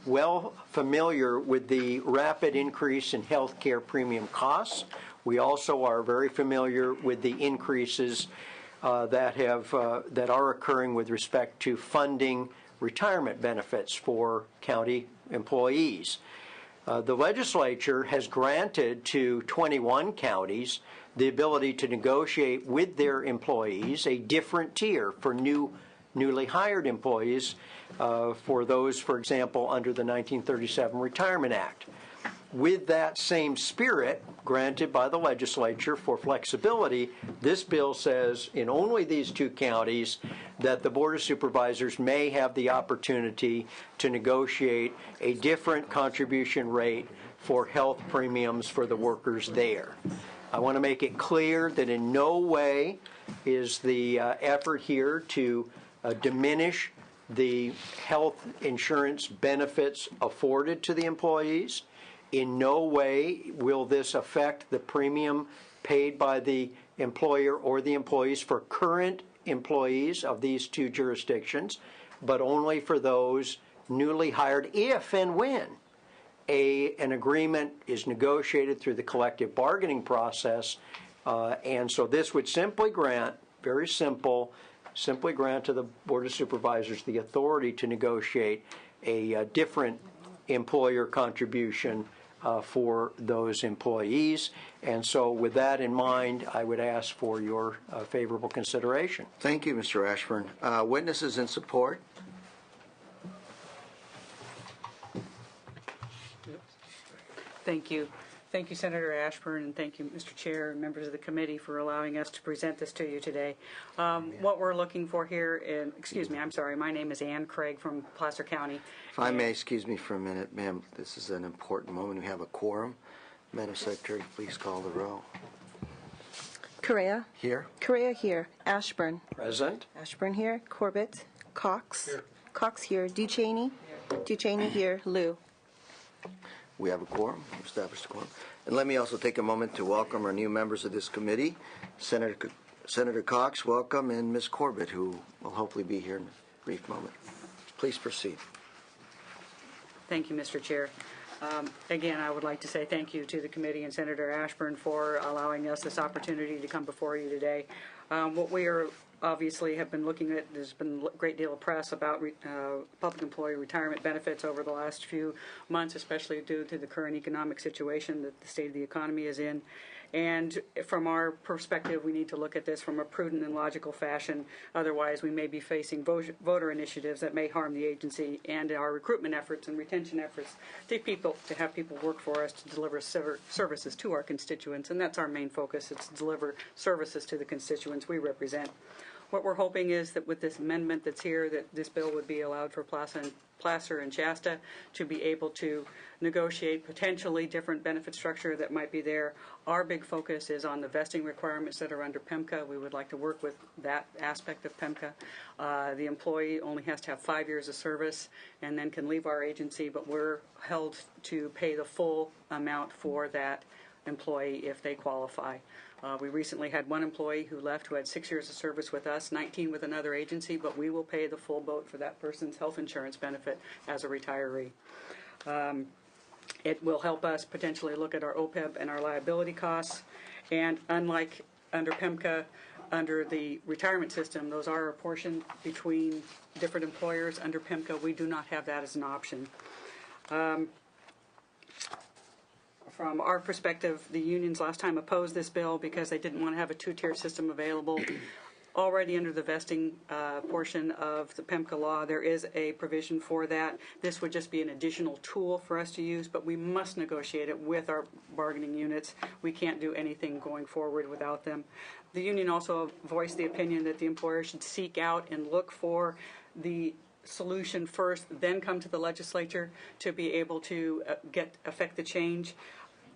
well familiar with the rapid increase in health care premium costs. We also are very familiar with the increases that are occurring with respect to funding retirement benefits for county employees. The legislature has granted to 21 counties the ability to negotiate with their employees a different tier for newly hired employees, for those, for example, under the 1937 Retirement Act. With that same spirit granted by the legislature for flexibility, this bill says in only these 2 counties that the Board of Supervisors may have the opportunity to negotiate a different contribution rate for health premiums for the workers there. I want to make it clear that in no way is the effort here to diminish the health insurance benefits afforded to the employees. In no way will this affect the premium paid by the employer or the employees for current employees of these 2 jurisdictions, but only for those newly hired if and when an agreement is negotiated through the collective bargaining process. And so this would simply grant, very simple, simply grant to the Board of Supervisors the authority to negotiate a different employer contribution for those employees. And so with that in mind, I would ask for your favorable consideration. Thank you, Mr. Ashburn. Witnesses in support? Thank you. Thank you, Senator Ashburn, and thank you, Mr. Chair and members of the committee, for allowing us to present this to you today. What we're looking for here, my name is Ann Craig from Placer County. If I may, excuse me for a minute, ma'am, this is an important moment. We have a quorum. Madam Secretary, please call the roll. Correa. Here. Correa here. Ashburn. Present. Ashburn here. Corbett. Cox. Here. Cox here. Ducheney. Here. Ducheney here. Liu. We have a quorum, established a quorum. And let me also take a moment to welcome our new members of this committee. Senator Cox, welcome, and Ms. Corbett, who will hopefully be here in a brief moment. Please proceed. Thank you, Mr. Chair. Again, I would like to say thank you to the committee and Senator Ashburn for allowing us this opportunity to come before you today. What we are obviously have been looking at, there's been a great deal of press about public employee retirement benefits over the last few months, especially due to the current economic situation that the state of the economy is in. And from our perspective, we need to look at this from a prudent and logical fashion. Otherwise, we may be facing voter initiatives that may harm the agency and our recruitment efforts and retention efforts to have people work for us, to deliver services to our constituents. And that's our main focus, is to deliver services to the constituents we represent. What we're hoping is that with this amendment that's here, that this bill would be allowed for Placer and Shasta to be able to negotiate potentially different benefit structure that might be there. Our big focus is on the vesting requirements that are under PEMCA. We would like to work with that aspect of PEMCA. The employee only has to have 5 years of service and then can leave our agency, but we're held to pay the full amount for that employee if they qualify. We recently had one employee who left who had 6 years of service with us, 19 with another agency, but we will pay the full boat for that person's health insurance benefit as a retiree. It will help us potentially look at our OPEB and our liability costs. And unlike under PEMCA, under the retirement system, those are apportioned between different employers. Under PEMCA, we do not have that as an option. From our perspective, the unions last time opposed this bill because they didn't want to have a 2-tier system available. Already under the vesting portion of the PEMCA law, there is a provision for that. This would just be an additional tool for us to use, but we must negotiate it with our bargaining units. We can't do anything going forward without them. The union also voiced the opinion that the employer should seek out and look for the solution first, then come to the legislature to be able to affect the change.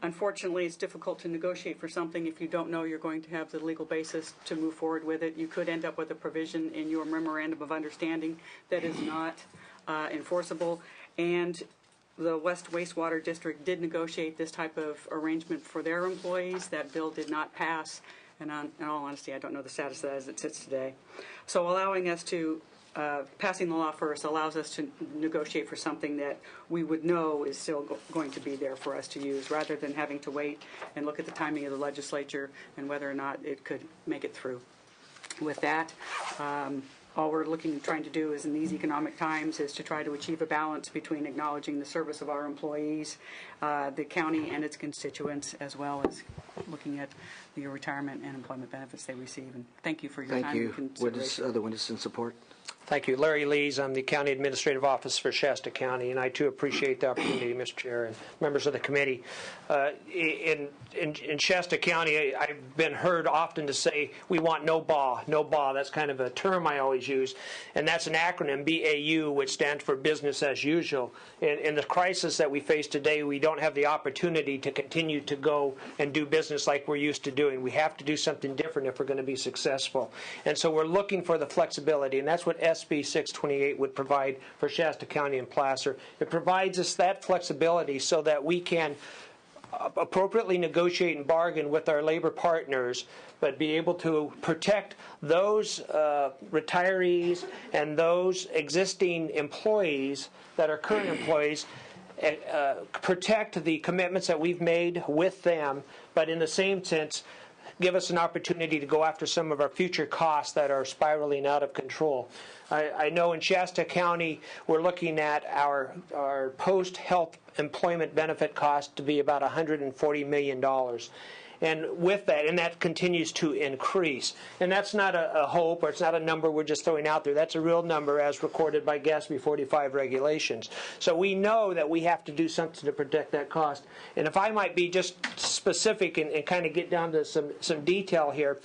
Unfortunately, it's difficult to negotiate for something if you don't know you're going to have the legal basis to move forward with it. You could end up with a provision in your memorandum of understanding that is not enforceable. And the West Wastewater District did negotiate this type of arrangement for their employees. That bill did not pass. And in all honesty, I don't know the status of that as it sits today. So allowing us to passing the law first allows us to negotiate for something that we would know is still going to be there for us to use, rather than having to wait and look at the timing of the legislature and whether or not it could make it through. With that, all we're trying to do is in these economic times is to try to achieve a balance between acknowledging the service of our employees, the county and its constituents, as well as looking at the retirement and employment benefits they receive. And thank you for your Thank time you. and consideration. Other witness in support? Thank you. Larry Lees. I'm the County Administrative Officer for Shasta County, and I too appreciate the opportunity, Mr. Chair and members of the committee. In Shasta County, I've been heard often to say, we want no BAW. No BAW. That's kind of a term I always use, and that's an acronym, BAU, which stands for business as usual. In the crisis that we face today, we don't have the opportunity to continue to go and do business like we're used to doing. We have to do something different if we're going to be successful. And so we're looking for the flexibility, and that's what SB 628 would provide for Shasta County and Placer. It provides us that flexibility so that we can appropriately negotiate and bargain with our labor partners, but be able to protect those retirees and those existing employees that are current employees, protect the commitments that we've made with them, but in the same sense, give us an opportunity to go after some of our future costs that are spiraling out of control. I know in Shasta County, we're looking at our post-health employment benefit cost to be about $140 million. And with that, and that continues to increase. And that's not a hope, or it's not a number we're just throwing out there. That's a real number as recorded by GASB 45 regulations. So we know that we have to do something to protect that cost. And if I might be just specific and kind of get down to some detail here,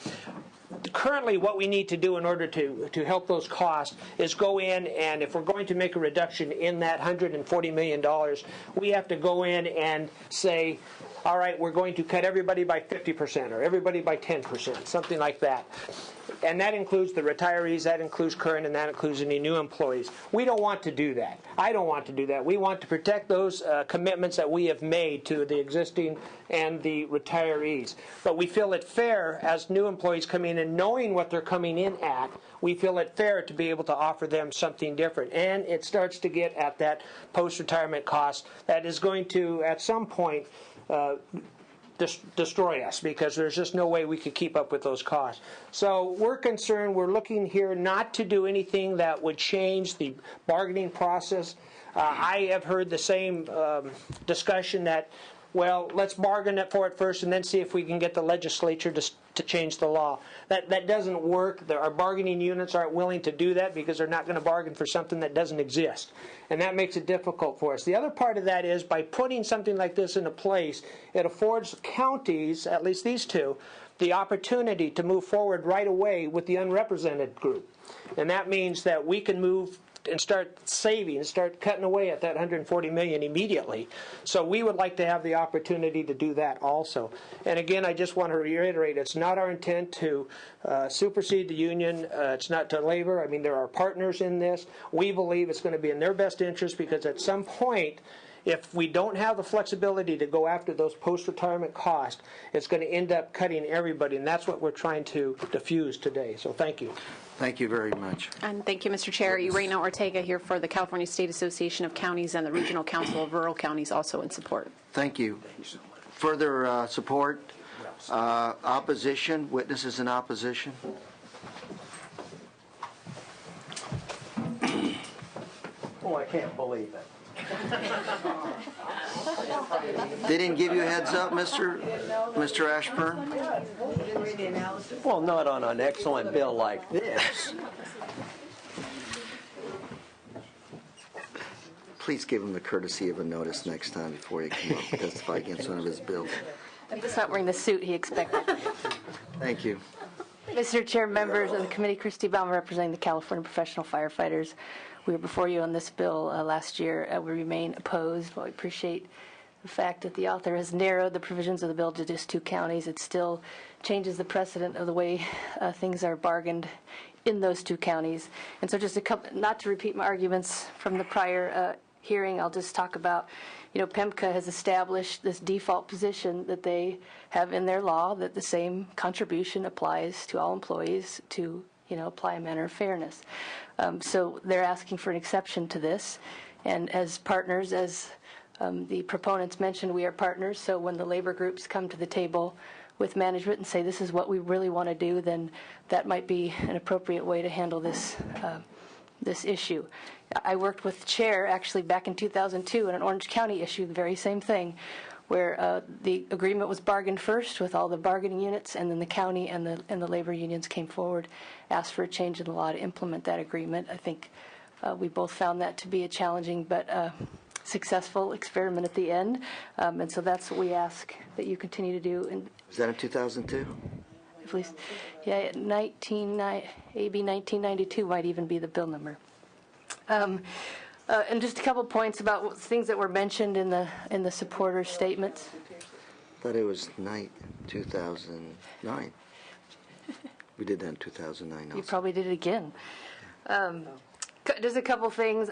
currently what we need to do in order to help those costs is go in, and if we're going to make a reduction in that $140 million, we have to go in and say, all right, we're going to cut everybody by 50% or everybody by 10%, something like that. And that includes the retirees, that includes current, and that includes any new employees. We don't want to do that. I don't want to do that. We want to protect those commitments that we have made to the existing and the retirees. But we feel it fair as new employees come in and knowing what they're coming in at, we feel it fair to be able to offer them something different. And it starts to get at that post-retirement cost that is going to, at some point, destroy us, because there's just no way we could keep up with those costs. So we're concerned, we're looking here not to do anything that would change the bargaining process. I have heard the same discussion that, well, let's bargain for it first and then see if we can get the legislature to change the law. That doesn't work. Our bargaining units aren't willing to do that because they're not going to bargain for something that doesn't exist. And that makes it difficult for us. The other part of that is by putting something like this into place, it affords counties, at least these two, the opportunity to move forward right away with the unrepresented group. And that means that we can move and start saving, start cutting away at that $140 million immediately. So we would like to have the opportunity to do that also. And again, I just want to reiterate, it's not our intent to supersede the union. It's not to labor. I mean, there are partners in this. We believe it's going to be in their best interest, because at some point, if we don't have the flexibility to go after those post-retirement costs, it's going to end up cutting everybody, and that's what we're trying to diffuse today. So thank you. Thank you very much. And thank you, Mr. Chair. Irena Ortega here for the California State Association of Counties and the Regional Council of Rural Counties, also in support. Thank you. Further support? Opposition? Witnesses in opposition? Oh, I can't believe it. They didn't give you a heads up, Mr. Ashburn? Well, not on an excellent bill like this. Please give him the courtesy of a notice next time before you come up and testify against one of his bills. I'm just not wearing the suit he expected. Thank you. Mr. Chair, members of the committee, Christy Baum representing the California Professional Firefighters. We were before you on this bill last year. We remain opposed. While we appreciate the fact that the author has narrowed the provisions of the bill to just 2 counties, it still changes the precedent of the way things are bargained in those 2 counties. And so just not to repeat my arguments from the prior hearing, I'll just talk about, PEMCA has established this default position that they have in their law, that the same contribution applies to all employees, to apply a manner of fairness. So they're asking for an exception to this. And as partners, as the proponents mentioned, we are partners. So when the labor groups come to the table with management and say this is what we really want to do, then that might be an appropriate way to handle this issue. I worked with the chair actually back in 2002 in an Orange County issue, the very same thing, where the agreement was bargained first with all the bargaining units, and then the county and the labor unions came forward, asked for a change in the law to implement that agreement. I think we both found that to be a challenging but successful experiment at the end, and so that's what we ask that you continue to do. And Was that in 2002? at least, yeah, AB 1992 might even be the bill number. And just a couple points about things that were mentioned in the supporter statements. I thought it was 2009. We did that in 2009 also. You probably did it again. Just a couple things.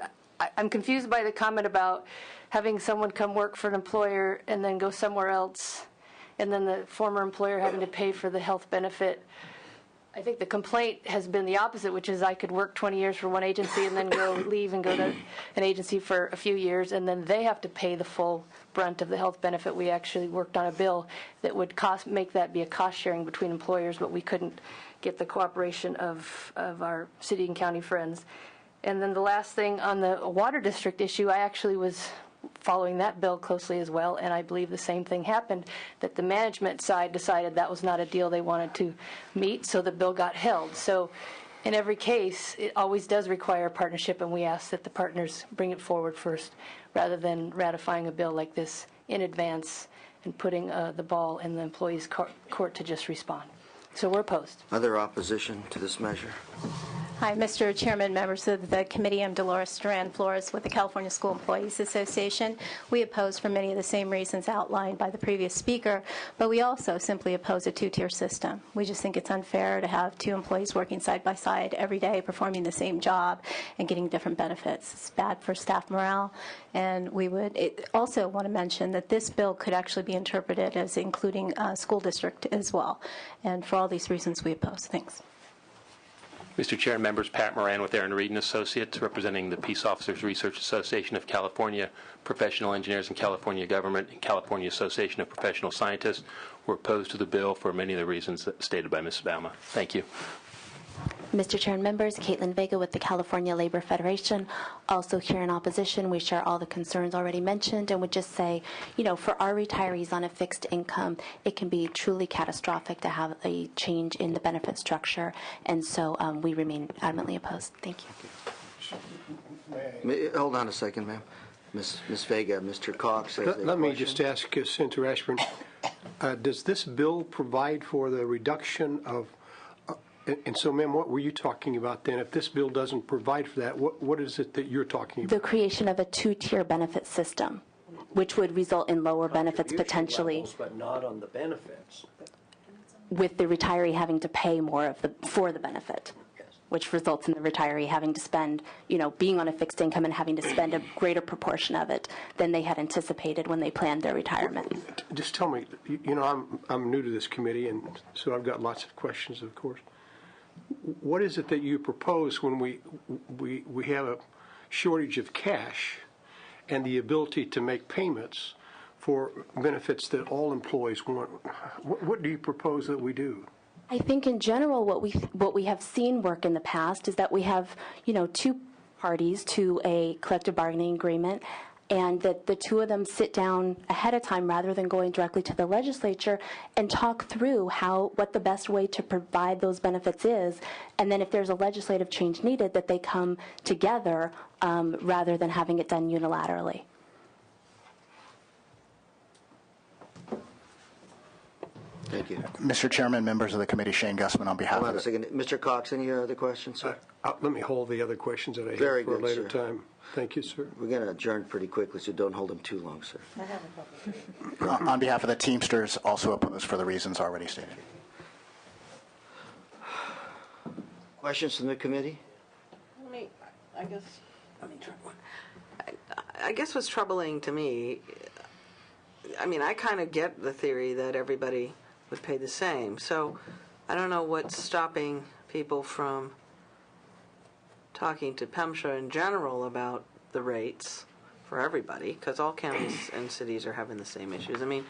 I'm confused by the comment about having someone come work for an employer and then go somewhere else, and then the former employer having to pay for the health benefit. I think the complaint has been the opposite, which is I could work 20 years for one agency and then leave and go to an agency for a few years, and then they have to pay the full brunt of the health benefit. We actually worked on a bill that would make that be a cost sharing between employers, but we couldn't get the cooperation of our city and county friends. And then the last thing on the water district issue, I actually was following that bill closely as well, and I believe the same thing happened, that the management side decided that was not a deal they wanted to meet, so the bill got held. So in every case, it always does require a partnership, and we ask that the partners bring it forward first, rather than ratifying a bill like this in advance and putting the ball in the employee's court to just respond. So we're opposed. Other opposition to this measure? Hi, Mr. Chairman, members of the committee. I'm Dolores Duran Flores with the California School Employees Association. We oppose for many of the same reasons outlined by the previous speaker, but we also simply oppose a two-tier system. We just think it's unfair to have two employees working side by side every day, performing the same job and getting different benefits. It's bad for staff morale, and we would also want to mention that this bill could actually be interpreted as including a school district as well. And for all these reasons, we oppose. Thanks. Mr. Chair and members, Pat Moran with Aaron Reed and Associates, representing the Peace Officers Research Association of California, Professional Engineers in California Government, and California Association of Professional Scientists. We're opposed to the bill for many of the reasons stated by Ms. Baume. Thank you. Mr. Chair and members, Caitlin Vega with the California Labor Federation, also here in opposition. We share all the concerns already mentioned and would just say, for our retirees on a fixed income, it can be truly catastrophic to have a change in the benefit structure, and so we remain adamantly opposed. Thank you. Hold on a second, ma'am. Ms. Vega, Mr. Cox has a Let me question. just ask Senator Ashburn, does this bill provide for the reduction of and so, ma'am, what were you talking about then? If this bill doesn't provide for that, what is it that you're talking about? The creation of a two-tier benefit system, which would result in lower benefits potentially, levels, but not on the benefits. with the retiree having to pay more for the benefit, which results in the retiree having to spend, being on a fixed income and having to spend a greater proportion of it than they had anticipated when they planned their retirement. Just tell me, I'm new to this committee, and so I've got lots of questions, of course. What is it that you propose when we have a shortage of cash and the ability to make payments for benefits that all employees want? What do you propose that we do? I think in general what we have seen work in the past is that we have, two parties to a collective bargaining agreement, and that the two of them sit down ahead of time rather than going directly to the legislature and talk through what the best way to provide those benefits is, and then if there's a legislative change needed, that they come together rather than having it done unilaterally. Thank you. Mr. Chairman, members of the committee, Shane Gussman on behalf Hold on of a second. Mr. Cox, any other questions, sir? Let me hold the other questions that I have Very for a good, later sir. time. Thank you, sir. We're going to adjourn pretty quickly, so don't hold them too long, sir. On behalf of the Teamsters, also opposed for the reasons already stated. Questions from the committee? I guess what's troubling to me, I kind of get the theory that everybody would pay the same. So I don't know what's stopping people from talking to PEMSHA in general about the rates for everybody, because all counties and cities are having the same issues. I mean,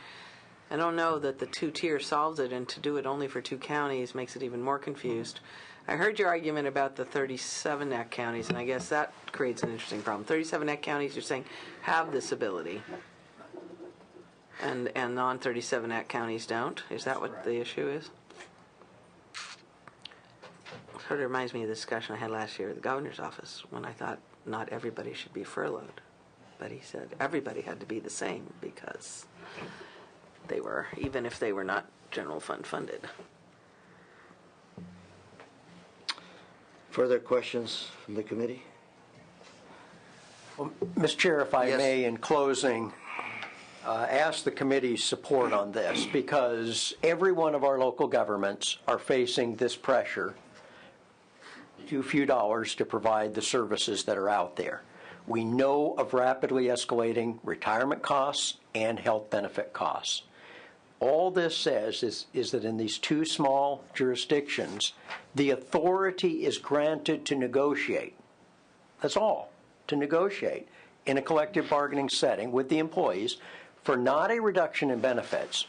I don't know that the two-tier solves it, and to do it only for 2 counties makes it even more confused. I heard your argument about the 37 NAC counties, and I guess that creates an interesting problem. 37 NAC counties, you're saying, have this ability, and non-37 NAC counties don't? Is that what the issue is? Sort of reminds me of the discussion I had last year at the governor's office when I thought not everybody should be furloughed. But he said everybody had to be the same because they were, even if they were not general fund funded. Further questions from the committee? Well, Mr. Chair, if I Yes. may, in closing, ask the committee's support on this, because every one of our local governments are facing this pressure, too few dollars to provide the services that are out there. We know of rapidly escalating retirement costs and health benefit costs. All this says is that in these 2 small jurisdictions, the authority is granted to negotiate. That's all, to negotiate in a collective bargaining setting with the employees for not a reduction in benefits,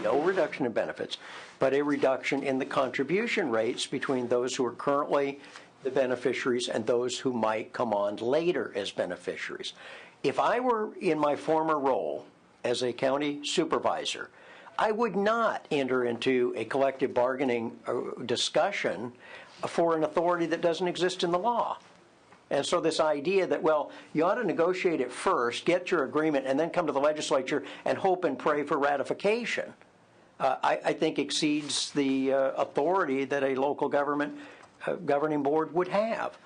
no reduction in benefits, but a reduction in the contribution rates between those who are currently the beneficiaries and those who might come on later as beneficiaries. If I were in my former role as a county supervisor, I would not enter into a collective bargaining discussion for an authority that doesn't exist in the law. And so this idea that, well, you ought to negotiate it first, get your agreement, and then come to the legislature and hope and pray for ratification, I think exceeds the authority that a local government governing board would have.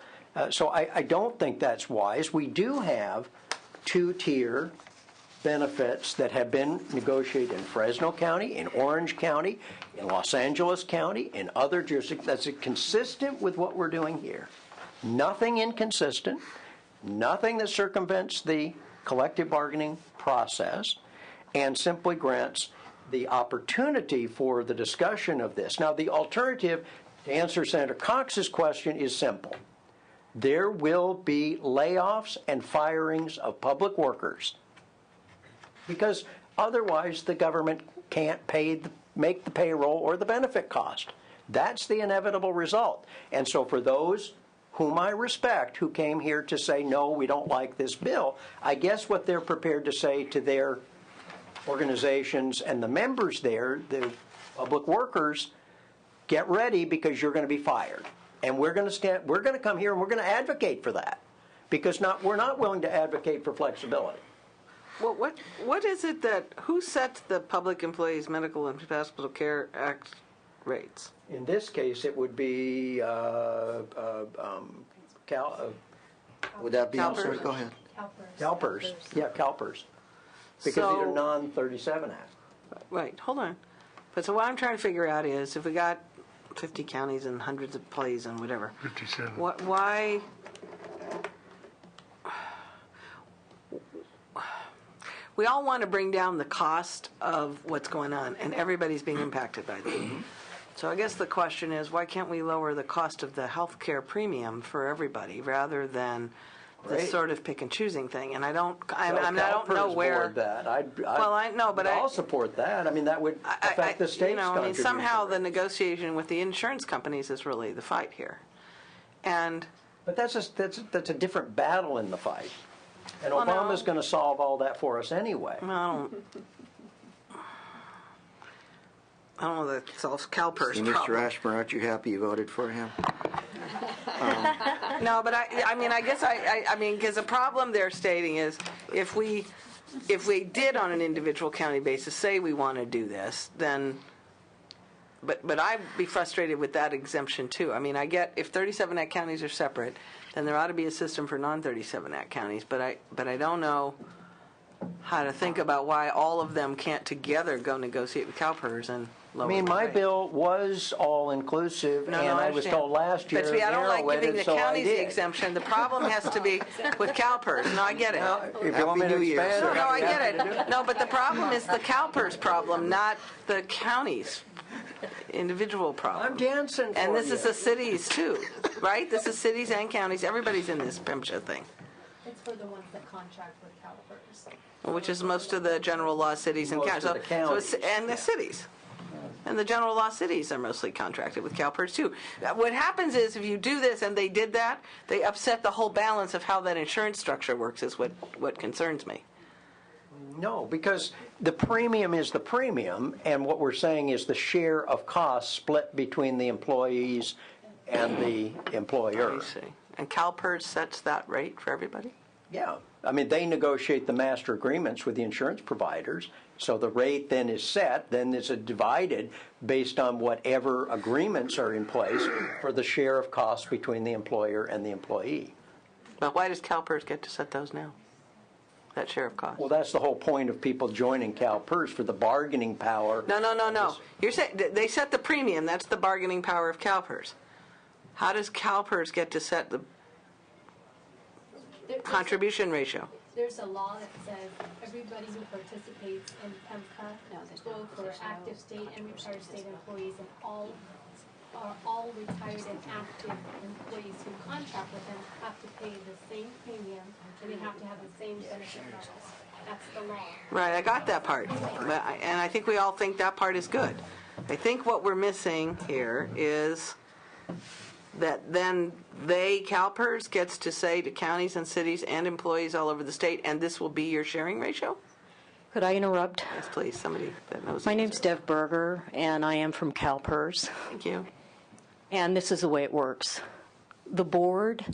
So I don't think that's wise. We do have 2-tier benefits that have been negotiated in Fresno County, in Orange County, in Los Angeles County, in other jurisdictions. That's consistent with what we're doing here. Nothing inconsistent, nothing that circumvents the collective bargaining process, and simply grants the opportunity for the discussion of this. Now, the alternative, to answer Senator Cox's question, is simple. There will be layoffs and firings of public workers, because otherwise the government can't make the payroll or the benefit cost. That's the inevitable result. And so for those whom I respect, who came here to say, no, we don't like this bill, I guess what they're prepared to say to their organizations and the members there, the public workers, get ready because you're going to be fired. And we're going to come here and we're going to advocate for that, because we're not willing to advocate for flexibility. Well, what is it who sets the Public Employees Medical and Hospital Care Act rates? In this case, it would be Would that be, I'm CalPERS? sorry, go ahead. CalPERS. Yeah, CalPERS. Because these are non-37 Act. Right, hold on. But so what I'm trying to figure out is, if we got 50 counties and hundreds of employees and whatever, 57. why... We all want to bring down the cost of what's going on, and everybody's being impacted by that. So I guess the question is, why can't we lower the cost of the health care premium for everybody rather than this sort of pick and choosing thing? And I don't know where. That. I know, but I'll support that. I mean, that would affect the state's contribution. somehow the negotiation with the insurance companies is really the fight here, But that's a different battle in the fight. And Well, no. Obama's going to solve all that for us anyway. I don't know that it solves CalPERS See, Mr. problem. Ashburn, aren't you happy you voted for him? No, but I guess because the problem they're stating is, if we did on an individual county basis say we want to do this, then, but I'd be frustrated with that exemption too. I mean, I get if 37 Act counties are separate, then there ought to be a system for non-37 Act counties. But I don't know how to think about why all of them can't together go negotiate with CalPERS and lower I mean, the my rate. bill was all-inclusive, and I was understand. told last year But see, I don't like narrow-wetted, giving the so I counties the did. exemption. The problem has to be with CalPERS. No, I get it. If you want me to Happy New Year, expand, sir. No, I I'd be happy get to do it. No, but the problem is the CalPERS problem, not the counties. individual problem. I'm dancing for And this you. is the cities too, right? This is cities and counties. Everybody's in this PIMSHA thing, It's for the ones that contract with CalPERS. which is most of the general law cities and Most counties. of the counties, And the cities. And the general law cities are mostly contracted with CalPERS too. What happens is if you do this, and they did that, they upset the whole balance of how that insurance structure works, is what concerns me. No, because the premium is the premium, and what we're saying is the share of costs split between the employees and the employer. I see. And CalPERS sets that rate for everybody? Yeah. I mean, they negotiate the master agreements with the insurance providers, so the rate then is set, then it's divided based on whatever agreements are in place for the share of costs between the employer and the employee. But why does CalPERS get to set those now? That share of cost? Well, that's the whole point of people joining CalPERS, for the bargaining power. No. You're saying they set the premium. That's the bargaining power of CalPERS. How does CalPERS get to set the contribution ratio? There's a law that says everybody who participates in PEMCA, both for active state and retired state employees, and all retired and active employees who contract with them have to pay the same premium, and they have to have the same benefit levels. That's the law. Right, I got that part. And I think we all think that part is good. I think what we're missing here is that then CalPERS gets to say to counties and cities and employees all over the state, and this will be your sharing ratio? Could I interrupt? Yes, please, somebody that knows. My name's Dev Berger, and I am from CalPERS. Thank you. And this is the way it works. The board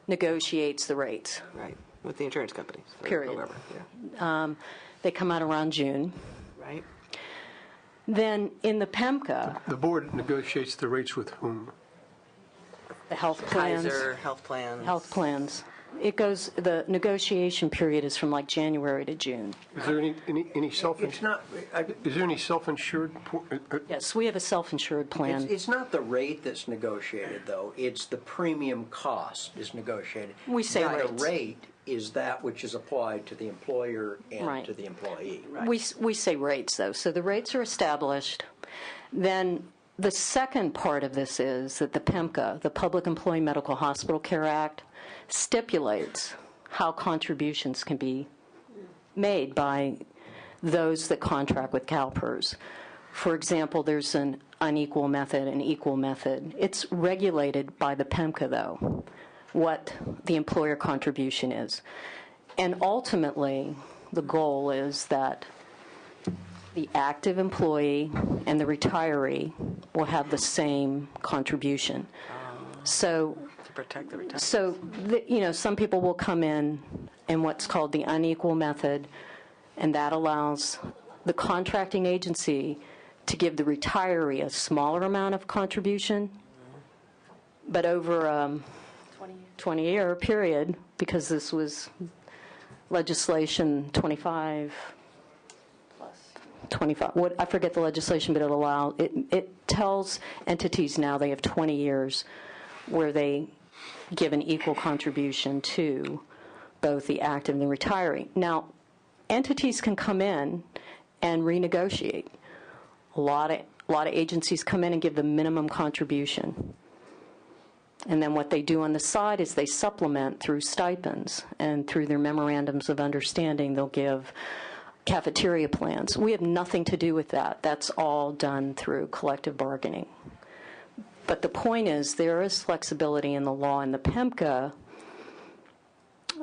negotiates the rates. Right, with the insurance companies. Period. Whoever, yeah. They come out around June. Right. Then in the PEMCA, The board negotiates the rates with whom? the health plans. Kaiser, health plans. Health plans. It goes, the negotiation period is from like January to June. Is there any self-insured? It's not. Is there any self-insured? Yes, we have a self-insured plan. It's not the rate that's negotiated, though. It's the premium cost is negotiated. We say Now, rates. the rate is that which is applied to the employer and Right. to the employee. We say rates, though. So the rates are established. Then the second part of this is that the PEMCA, the Public Employee Medical Hospital Care Act, stipulates how contributions can be made by those that contract with CalPERS. For example, there's an unequal method, an equal method. It's regulated by the PEMCA, though, what the employer contribution is. And ultimately, the goal is that the active employee and the retiree will have the same contribution. So, To protect the retirement. so some people will come in what's called the unequal method, and that allows the contracting agency to give the retiree a smaller amount of contribution, but over a 20-year period, because this was legislation 25, I forget the legislation, but it tells entities now they have 20 years where they give an equal contribution to both the active and the retiree. Now, entities can come in and renegotiate. A lot of agencies come in and give the minimum contribution. And then what they do on the side is they supplement through stipends, and through their memorandums of understanding, they'll give cafeteria plans. We have nothing to do with that. That's all done through collective bargaining. But the point is, there is flexibility in the law in the PEMCA,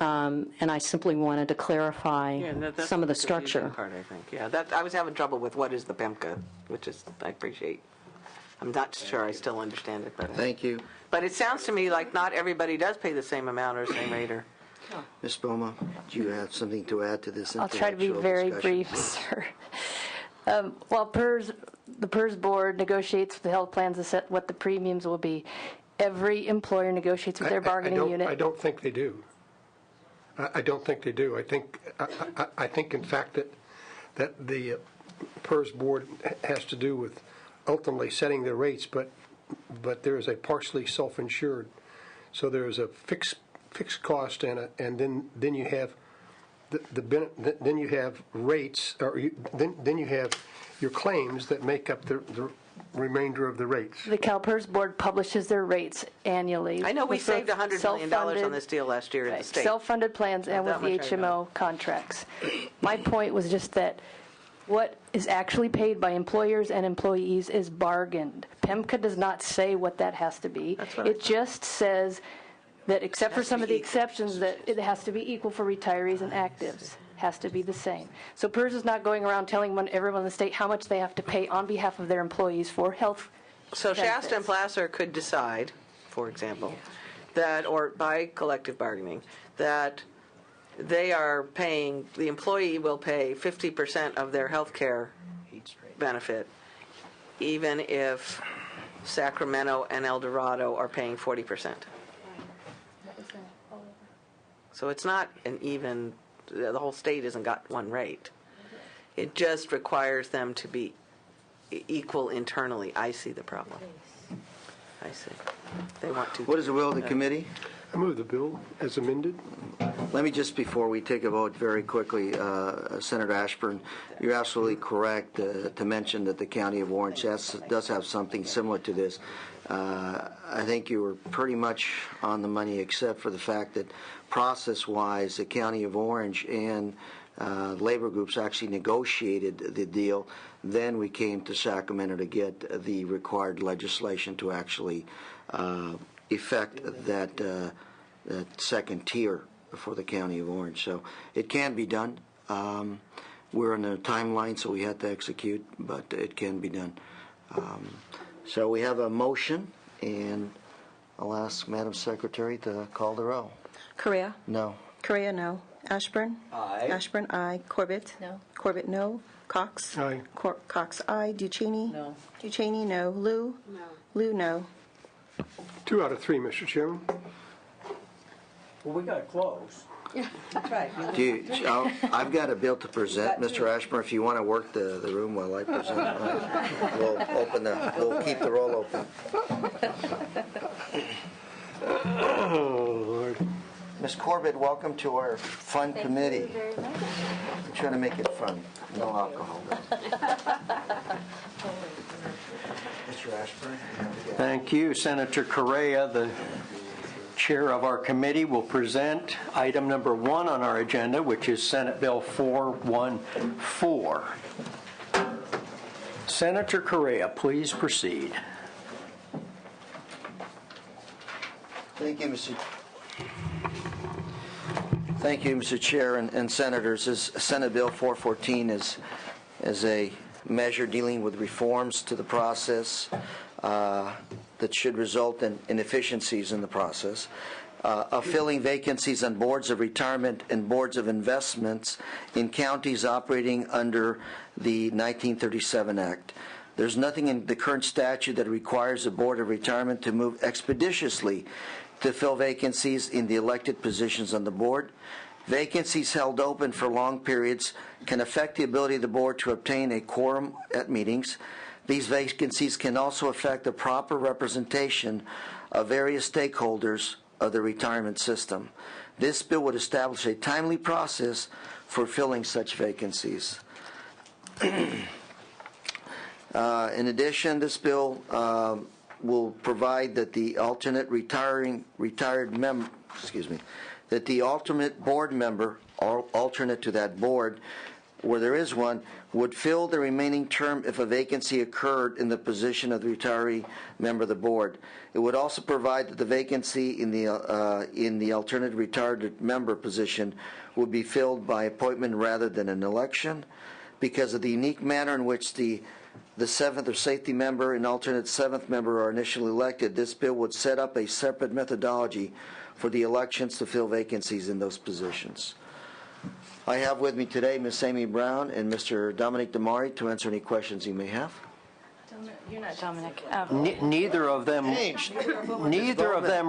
and I simply wanted to clarify That's some of the confusing structure. part, I think. Yeah, I was having trouble with what is the PEMCA, which is, I appreciate. I'm not sure I still understand it, but. Thank you. But it sounds to me like not everybody does pay the same amount or same rate or. Ms. Boma, do you have something to add to this I'll try to be intellectual very discussion? brief, sir. While the PERS board negotiates with the health plans to set what the premiums will be, every employer negotiates with their bargaining unit. I don't think they do. I don't think they do. I think, in fact, that the PERS board has to do with ultimately setting the rates, but there is a partially self-insured. So there is a fixed cost and then you have then you have rates, or then you have your claims that make up remainder of the rates? The CalPERS board publishes their rates annually. I know we with saved both $100 million on self-funded- this deal last year in the Right, state. self-funded plans and with That the much I know. HMO contracts. My point was just that what is actually paid by employers and employees is bargained. PEMCA does not say what that has to be. It just says that, except for some of the exceptions, that it has to be equal for retirees and actives. Has to be the same. So PERS is not going around telling everyone in the state how much they have to pay on behalf of their employees for health So Shasta and benefits. Placer could decide, for example, that, or by collective bargaining, that they are paying, the employee will pay 50% of their health care benefit, even if Sacramento and El Dorado are paying 40%. So it's not an even, the whole state hasn't got one rate. It just requires them to be equal internally. I see the problem. I see. They want to. What is the will of the committee? I move the bill as amended. Let me just, before we take a vote very quickly, Senator Ashburn, you're absolutely correct to mention that the County of Orange does have something similar to this. I think you were pretty much on the money, except for the fact that process-wise, the County of Orange and labor groups actually negotiated the deal. Then we came to Sacramento to get the required legislation to actually effect that second tier for the County of Orange. So it can be done. We're in a timeline, so we had to execute, but it can be done. So we have a motion, and I'll ask Madam Secretary to call the roll. Correa? No. Correa, no. Ashburn? Aye. Ashburn, aye. Corbett? No. Corbett, no. Cox? Aye. Cox, aye. Ducheney? No. Ducheney, no. Lou? No. Lou, no. 2 out of 3, Mr. Chairman. Well, we got close. I've got a bill to present, Mr. Ashburn. If you want to work the room while I present, we'll keep the roll open. Oh, Lord. Ms. Corbett, welcome to our fun committee. We're trying to make it fun. No alcohol. Mr. Ashburn. Thank you. Senator Correa, the chair of our committee, will present item number 1 on our agenda, which is Senate Bill 414. Senator Correa, please proceed. Thank you, Mr. Chair and Senators. Senate Bill 414 is a measure dealing with reforms to the process that should result in efficiencies in the process of filling vacancies on boards of retirement and boards of investments in counties operating under the 1937 Act. There's nothing in the current statute that requires a board of retirement to move expeditiously to fill vacancies in the elected positions on the board. Vacancies held open for long periods can affect the ability of the board to obtain a quorum at meetings. These vacancies can also affect the proper representation of various stakeholders of the retirement system. This bill would establish a timely process for filling such vacancies. In addition, this bill will provide that the alternate that the alternate board member, or alternate to that board, where there is one, would fill the remaining term if a vacancy occurred in the position of the retiree member of the board. It would also provide that the vacancy in the alternate retired member position would be filled by appointment rather than an election. Because of the unique manner in which the seventh or safety member and alternate seventh member are initially elected, this bill would set up a separate methodology for the elections to fill vacancies in those positions. I have with me today Ms. Amy Brown and Mr. Dominic Damari to answer any questions you may have. You're not Dominic. Neither of them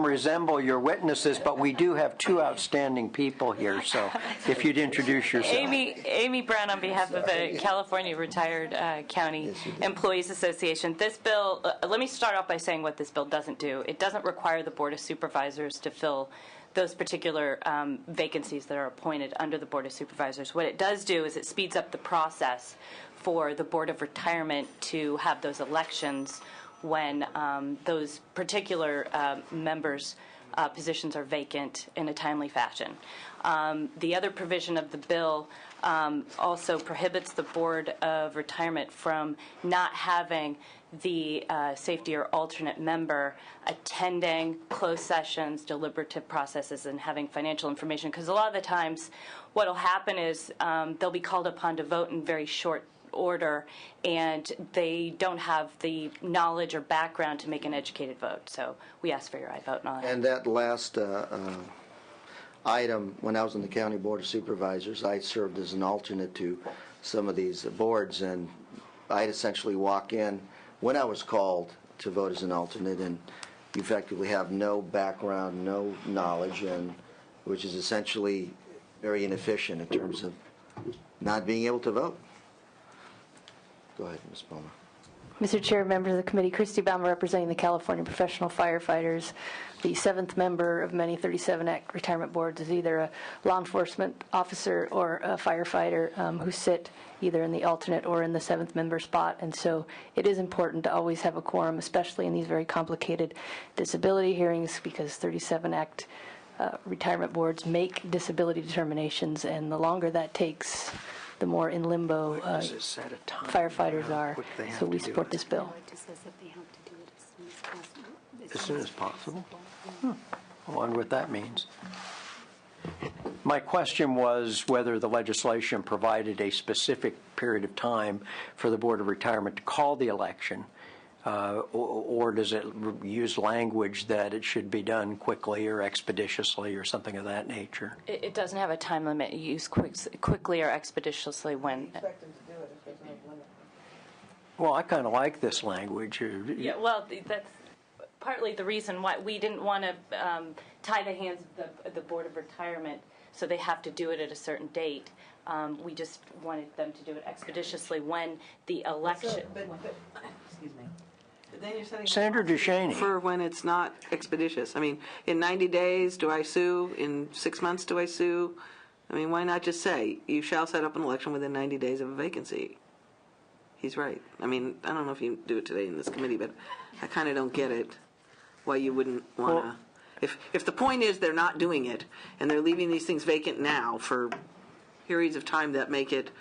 resemble your witnesses, but we do have 2 outstanding people here, so if you'd introduce yourself. Amy Brown on behalf of the California Retired County Employees Association. This bill, let me start off by saying what this bill doesn't do. It doesn't require the Board of Supervisors to fill those particular vacancies that are appointed under the Board of Supervisors. What it does do is it speeds up the process for the Board of Retirement to have those elections when those particular members' positions are vacant in a timely fashion. The other provision of the bill also prohibits the Board of Retirement from not having the safety or alternate member attending closed sessions, deliberative processes, and having financial information. Because a lot of the times what will happen is they'll be called upon to vote in very short order, and they don't have the knowledge or background to make an educated vote. So we ask for your aye vote on that. And that last item, when I was on the County Board of Supervisors, I served as an alternate to some of these boards, and I'd essentially walk in when I was called to vote as an alternate, and you effectively have no background, no knowledge, and which is essentially very inefficient in terms of not being able to vote. Go ahead, Ms. Palmer. Mr. Chair, members of the committee, Christy Baumer representing the California Professional Firefighters. The seventh member of many 37 Act retirement boards is either a law enforcement officer or a firefighter who sit either in the alternate or in the seventh member spot. And so it is important to always have a quorum, especially in these very complicated disability hearings, because 37 Act retirement boards make disability determinations, and the longer that takes, the more in limbo firefighters are. So we support this bill. As soon as possible? I wonder what that means. My question was whether the legislation provided a specific period of time for the Board of Retirement to call the election, or does it use language that it should be done quickly or expeditiously or something of that nature? It doesn't have a time limit. You use quickly or expeditiously when. Well, I kind of like this language. Yeah, well, that's partly the reason why we didn't want to tie the hands of the Board of Retirement so they have to do it at a certain date. We just wanted them to do it expeditiously when the election. Excuse me. But then you're setting Senator Duchesne. for when it's not expeditious. I mean, in 90 days, do I sue? In 6 months, do I sue? I mean, why not just say, you shall set up an election within 90 days of a vacancy? He's right. I mean, I don't know if you do it today in this committee, but I kind of don't get it, why you wouldn't want to. If the point is they're not doing it, and they're leaving these things vacant now for periods of time that make it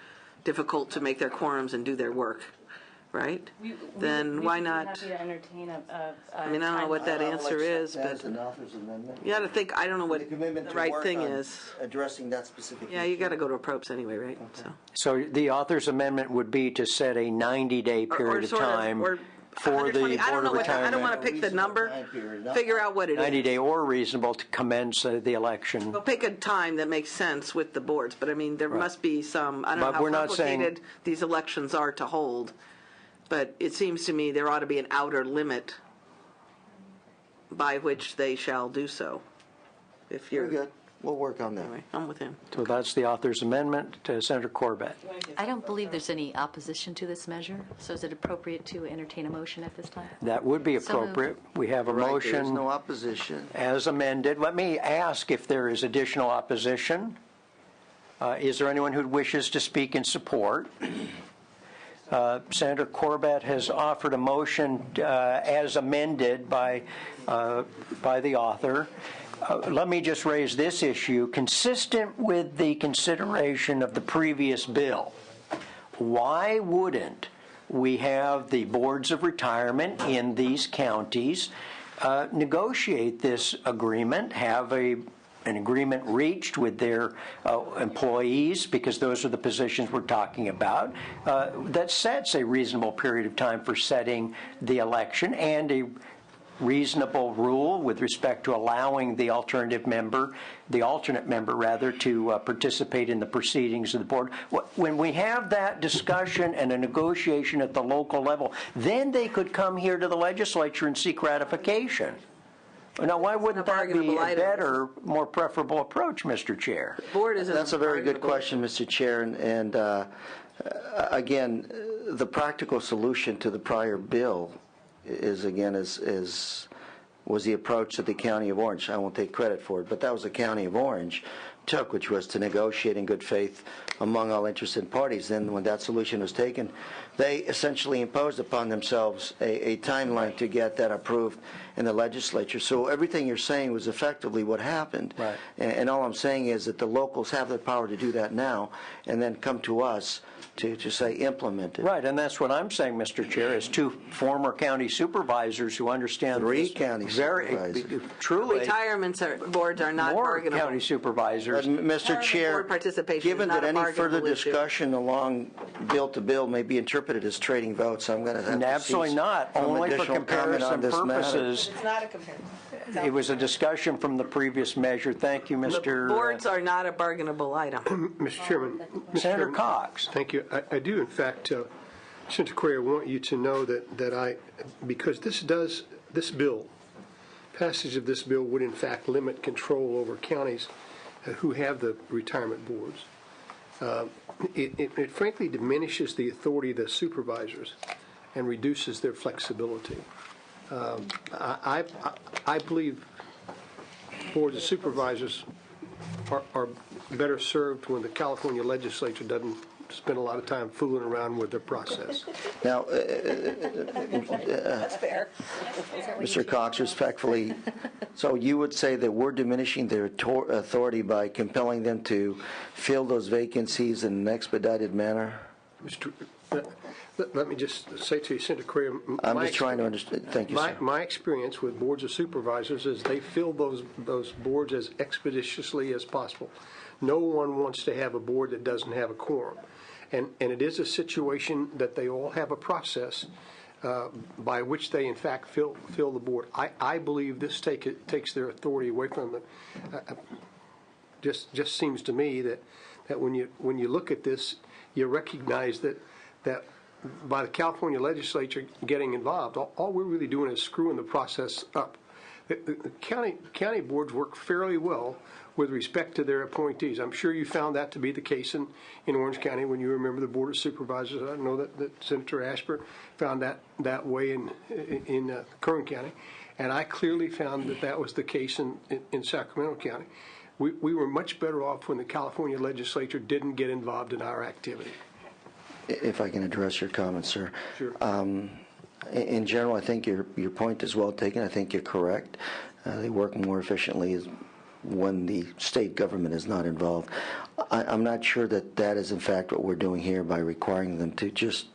difficult to make their quorums and do their work, right? Then why not? Happy to entertain I mean, I don't know what that answer is, but As an author's amendment. you got to think. I don't know what The commitment the to right work thing on is. addressing that specific Yeah, issue. you got to go to a probes anyway, right? Okay. So the author's amendment would be to set a 90-day period of sort time or for the 120. I don't Board know of what I don't want Retirement, to pick the number. Time period. Figure out what it is. 90-day or reasonable to commence the election. Well, pick a time that makes sense with the boards, but I mean, there must be some, I don't But know we're how not saying- complicated these elections are to hold, but it seems to me there ought to be an outer limit by which they shall do so. If you're. Very good. We'll work on that. Anyway, I'm with him. So that's the author's amendment to Senator Corbett. I don't believe there's any opposition to this measure, so is it appropriate to entertain a motion at this time? That would be So moved. appropriate. We have a Right, motion. There's no opposition. As amended. Let me ask if there is additional opposition. Is there anyone who wishes to speak in support? Senator Corbett has offered a motion as amended by the author. Let me just raise this issue. Consistent with the consideration of the previous bill, why wouldn't we have the boards of retirement in these counties negotiate this agreement, have an agreement reached with their employees, because those are the positions we're talking about, that sets a reasonable period of time for setting the election and a reasonable rule with respect to allowing the alternate member to participate in the proceedings of the board. When we have that discussion and a negotiation at the local level, then they could come here to the legislature and seek ratification. Now, why wouldn't that be a better, more preferable approach, Mr. Chair? Board is. That's a very good question, Mr. Chair, and again, the practical solution to the prior bill is was the approach of the County of Orange. I won't take credit for it, but that was the County of Orange, took, which was to negotiate in good faith among all interested parties. Then when that solution was taken, they essentially imposed upon themselves a timeline to get that approved in the legislature. So everything you're saying was effectively what happened. Right. And all I'm saying is that the locals have the power to do that now and then come to us to say implement it. Right, and that's what I'm saying, Mr. Chair, as two former county supervisors who understand Three this county very supervisors. truly Retirements boards are not more bargainable. county supervisors. Mr. Chair, board participation given is not that a any further bargainable issue. discussion along bill to bill may be interpreted as trading votes, I'm going to have to Absolutely cease not. from Only for additional comment on comparison this matter. purposes. It's not a comparison. It was a discussion from the previous measure. Thank you, Mr. Boards are not a bargainable item. Mr. Chairman. Senator Cox. Thank you. I do, in fact, Senator Correa, I want you to know that because this bill, passage of this bill would in fact limit control over counties who have the retirement boards. It frankly diminishes the authority of the supervisors and reduces their flexibility. I believe boards of supervisors are better served when the California legislature doesn't spend a lot of time fooling around with their process. Now, That's fair. Mr. Cox, respectfully, so you would say that we're diminishing their authority by compelling them to fill those vacancies in an expedited manner? Let me just say to you, Senator Correa, I'm just trying to understand. Thank you, sir. My experience with boards of supervisors is they fill those boards as expeditiously as possible. No one wants to have a board that doesn't have a quorum. And it is a situation that they all have a process by which they, in fact, fill the board. I believe this takes their authority away from them. Just seems to me that when you look at this, you recognize that by the California legislature getting involved, all we're really doing is screwing the process up. The county boards work fairly well with respect to their appointees. I'm sure you found that to be the case in Orange County when you remember the Board of Supervisors. I know that Senator Ashburn found that way in Kern County, and I clearly found that was the case in Sacramento County. We were much better off when the California legislature didn't get involved in our activity. If I can address your comments, sir. Sure. In general, I think your point is well taken. I think you're correct. They work more efficiently when the state government is not involved. I'm not sure that is in fact what we're doing here by requiring them to just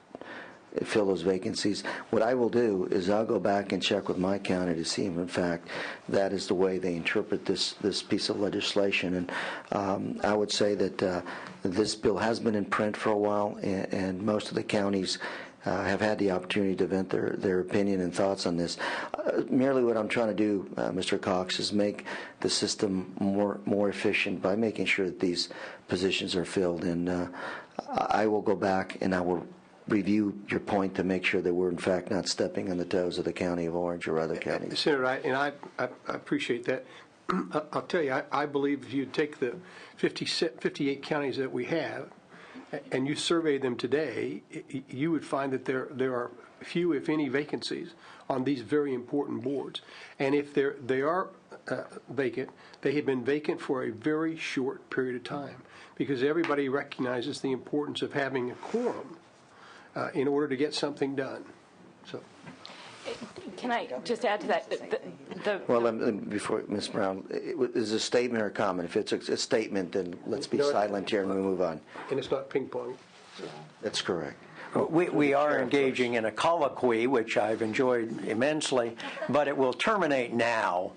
fill those vacancies. What I will do is I'll go back and check with my county to see if in fact that is the way they interpret this piece of legislation. And I would say that this bill has been in print for a while, and most of the counties have had the opportunity to vent their opinion and thoughts on this. Merely what I'm trying to do, Mr. Cox, is make the system more efficient by making sure that these positions are filled. And I will go back and I will review your point to make sure that we're in fact not stepping on the toes of the County of Orange or other counties. Senator, I appreciate that. I'll tell you, I believe if you take the 58 counties that we have and you survey them today, you would find that there are few, if any, vacancies on these very important boards. And if they are vacant, they have been vacant for a very short period of time because everybody recognizes the importance of having a quorum in order to get something done. So, can I just add to that? Well, before Ms. Brown, is it a statement or a comment? If it's a statement, then let's be silent here and we move on. And it's not ping pong. That's correct. We are engaging in a colloquy, which I've enjoyed immensely, but it will terminate now.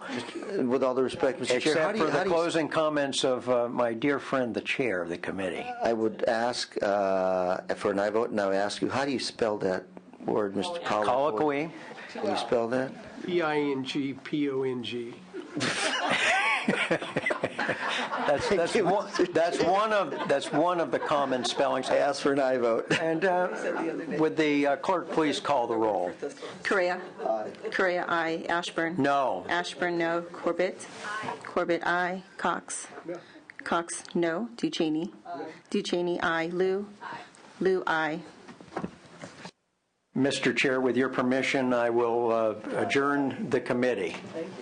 With all due respect, Mr. Chair, except for the closing comments of my dear friend, the chair of the committee. I would ask for an aye vote, and I would ask you, how do you spell that word, Mr. Colloquy? Can you spell that? P-I-N-G-P-O-N-G. That's one of the common spellings. I ask for an aye vote. And would the clerk please call the roll? Correa. Correa, aye. Ashburn. No. Ashburn, no. Corbett. Corbett, aye. Cox. Cox, no. Ducheney. Ducheney, aye. Liu. Liu, aye. Mr. Chair, with your permission, I will adjourn the committee. Thank you.